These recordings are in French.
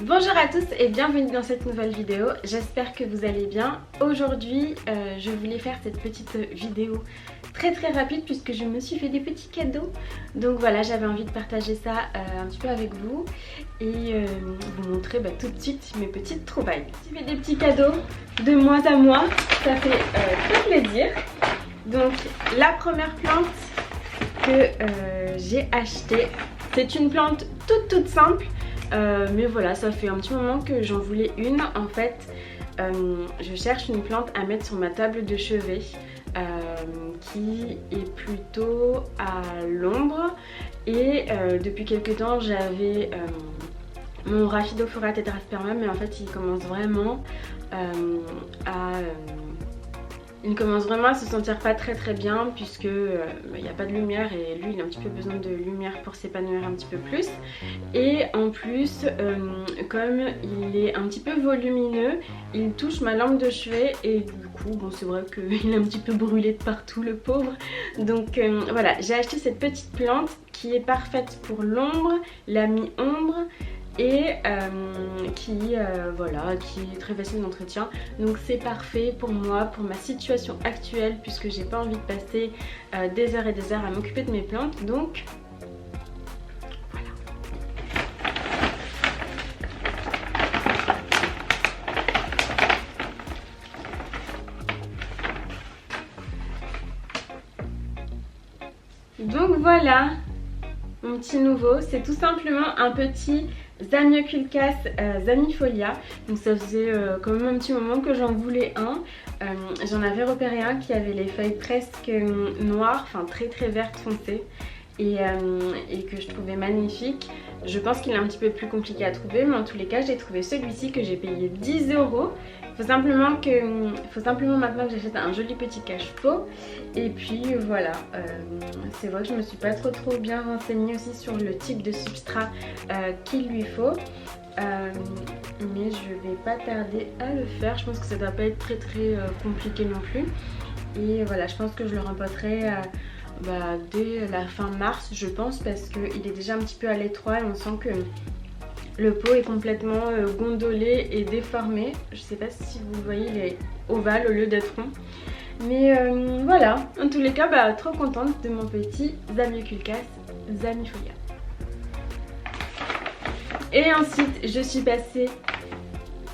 Bonjour à tous et bienvenue dans cette nouvelle vidéo, j'espère que vous allez bien. Aujourd'hui je voulais faire cette petite vidéo très rapide puisque je me suis fait des petits cadeaux. Donc voilà, j'avais envie de partager ça un petit peu avec vous et vous montrer tout de suite mes petites trouvailles. Je me suis fait des petits cadeaux de mois à mois, ça fait très plaisir. Donc la première plante que j'ai achetée, c'est une plante toute simple. Mais voilà, ça fait un petit moment que j'en voulais une. En fait, je cherche une plante à mettre sur ma table de chevet qui est plutôt à l'ombre. Et depuis quelques temps, j'avais mon Rhaphidophora tetraspermum, mais en fait, il commence vraiment à se sentir pas très bien puisque il n'y a pas de lumière et lui il a un petit peu besoin de lumière pour s'épanouir un petit peu plus. Et en plus comme il est un petit peu volumineux, il touche ma lampe de chevet et du coup bon, c'est vrai qu'il est un petit peu brûlé de partout le pauvre. Donc voilà, j'ai acheté cette petite plante qui est parfaite pour l'ombre, la mi-ombre et qui est très facile d'entretien. Donc c'est parfait pour moi, pour ma situation actuelle, puisque j'ai pas envie de passer des heures et des heures à m'occuper de mes plantes. Donc voilà. Donc voilà mon petit nouveau, c'est tout simplement un petit Zamioculcas zamifolia. Donc ça faisait quand même un petit moment que j'en voulais un. J'en avais repéré un qui avait les feuilles presque noires, enfin très vertes foncées et que je trouvais magnifique. Je pense qu'il est un petit peu plus compliqué à trouver, mais en tous les cas j'ai trouvé celui-ci que j'ai payé 10 €. Faut simplement maintenant que j'achète un joli petit cache-pot. Et puis voilà, c'est vrai que je me suis pas trop bien renseignée aussi sur le type de substrat qu'il lui faut. Mais je vais pas tarder à le faire. Je pense que ça doit pas être très compliqué non plus. Et voilà, je pense que je le rempoterai dès la fin mars, je pense, parce qu'il est déjà un petit peu à l'étroit et on sent que le pot est complètement gondolé et déformé. Je sais pas si vous voyez, il est ovale au lieu d'être rond. Mais voilà, en tous les cas, trop contente de mon petit Zamioculcas zamifolia. Et ensuite, je suis passée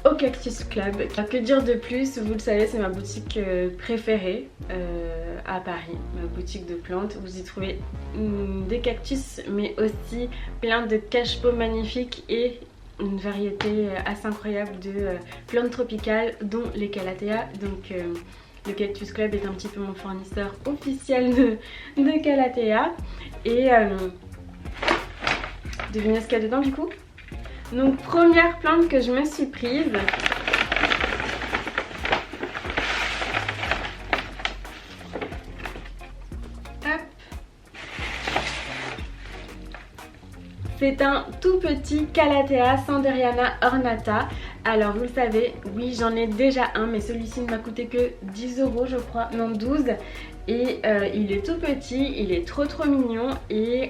au Cactus Club. Que dire de plus, vous le savez, c'est ma boutique préférée à Paris, ma boutique de plantes. Vous y trouvez des cactus mais aussi plein de cache-pots magnifiques et une variété assez incroyable de plantes tropicales dont les Calathea. Donc le Cactus Club est un petit peu mon fournisseur officiel de Calathea. Et devinez ce qu'il y a dedans du coup. Donc première plante que je me suis prise, c'est un tout petit Calathea Sanderiana ornata. Alors vous le savez, oui j'en ai déjà un, mais celui-ci ne m'a coûté que 10 € je crois, non 12. Et il est tout petit, il est trop mignon. Et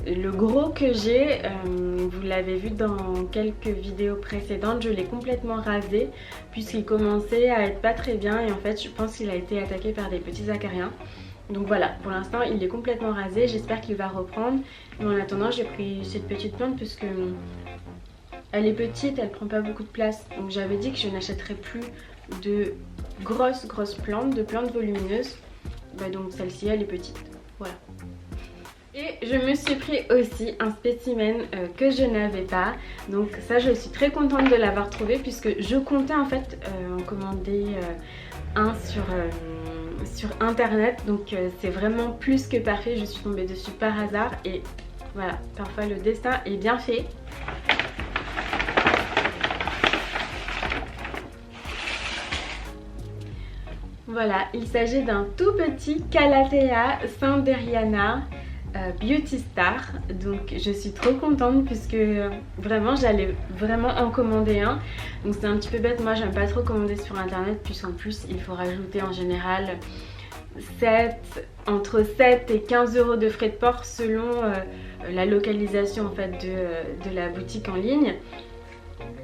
le gros que j'ai, vous l'avez vu dans quelques vidéos précédentes, je l'ai complètement rasé puisqu'il commençait à être pas très bien. Et en fait je pense qu'il a été attaqué par des petits acariens. Donc voilà, pour l'instant il est complètement rasé, j'espère qu'il va reprendre. Mais en attendant j'ai pris cette petite plante puisque elle est petite, elle prend pas beaucoup de place. Donc j'avais dit que je n'achèterais plus de grosses plantes, de plantes volumineuses. Donc celle-ci elle est petite, voilà. Et je me suis pris aussi un spécimen que je n'avais pas. Donc ça je suis très contente de l'avoir trouvé puisque je comptais en fait en commander un sur internet. Donc c'est vraiment plus que parfait, je suis tombée dessus par hasard. Et voilà, parfois le destin est bien fait. Voilà, il s'agit d'un tout petit Calathea Sanderiana Beauty Star. Donc je suis trop contente puisque vraiment j'allais vraiment en commander un. Donc c'est un petit peu bête, moi j'aime pas trop commander sur internet puisqu'en plus il faut rajouter en général entre 7 et 15 € de frais de port selon la localisation en fait de la boutique en ligne.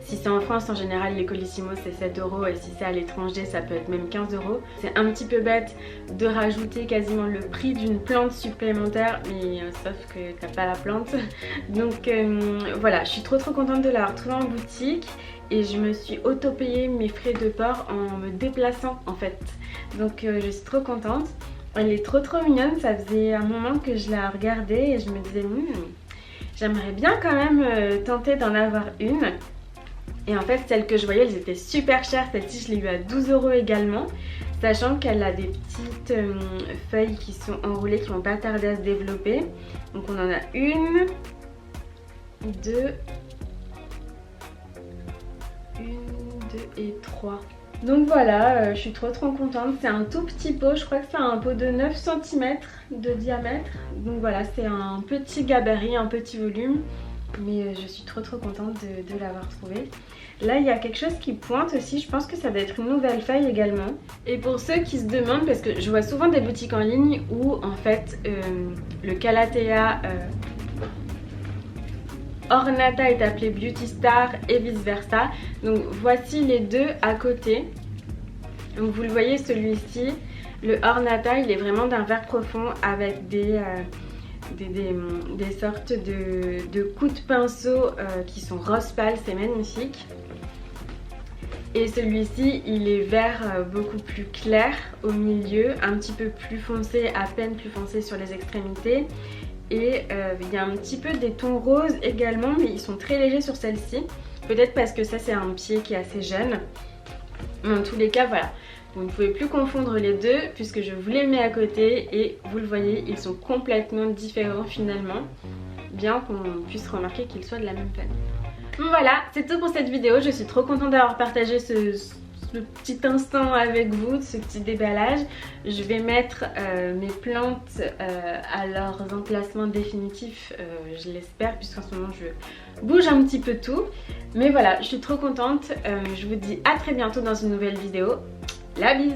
Si c'est en France, en général, les Colissimo c'est 7 € et si c'est à l'étranger, ça peut être même 15 €. C'est un petit peu bête de rajouter quasiment le prix d'une plante supplémentaire, mais sauf que t'as pas la plante. Donc voilà, je suis trop contente de l'avoir trouvée en boutique et je me suis auto-payé mes frais de port en me déplaçant en fait. Donc je suis trop contente. Elle est trop mignonne, ça faisait un moment que je la regardais et je me disais j'aimerais bien quand même tenter d'en avoir une. Et en fait celles que je voyais elles étaient super chères, celle-ci je l'ai eu à 12 € également, sachant qu'elle a des petites feuilles qui sont enroulées qui vont pas tarder à se développer. Donc on en a une, deux et trois. Donc voilà, je suis trop contente, c'est un tout petit pot, je crois que c'est un pot de 9 cm de diamètre. Donc voilà, c'est un petit gabarit, un petit volume, mais je suis trop contente de l'avoir trouvé. Là il y a quelque chose qui pointe aussi, je pense que ça doit être une nouvelle feuille également. Et pour ceux qui se demandent, parce que je vois souvent des boutiques en ligne où en fait le Calathea Ornata est appelé Beauty Star et vice versa. Donc voici les deux à côté. Donc vous le voyez, celui-ci, le Ornata, il est vraiment d'un vert profond avec des sortes de coups de pinceau qui sont rose pâle, c'est magnifique. Et celui-ci, il est vert beaucoup plus clair au milieu, un petit peu plus foncé, à peine plus foncé sur les extrémités. Et il y a un petit peu des tons roses également, mais ils sont très légers sur celle-ci. Peut-être parce que ça c'est un pied qui est assez jeune. Mais en tous les cas voilà, vous ne pouvez plus confondre les deux puisque je vous les mets à côté et vous le voyez, ils sont complètement différents finalement. Bien qu'on puisse remarquer qu'ils soient de la même famille. Bon voilà, c'est tout pour cette vidéo, je suis trop contente d'avoir partagé ce petit instant avec vous, ce petit déballage. Je vais mettre mes plantes à leurs emplacements définitifs, je l'espère, puisqu'en ce moment je bouge un petit peu tout. Mais voilà, je suis trop contente, je vous dis à très bientôt dans une nouvelle vidéo. La bise!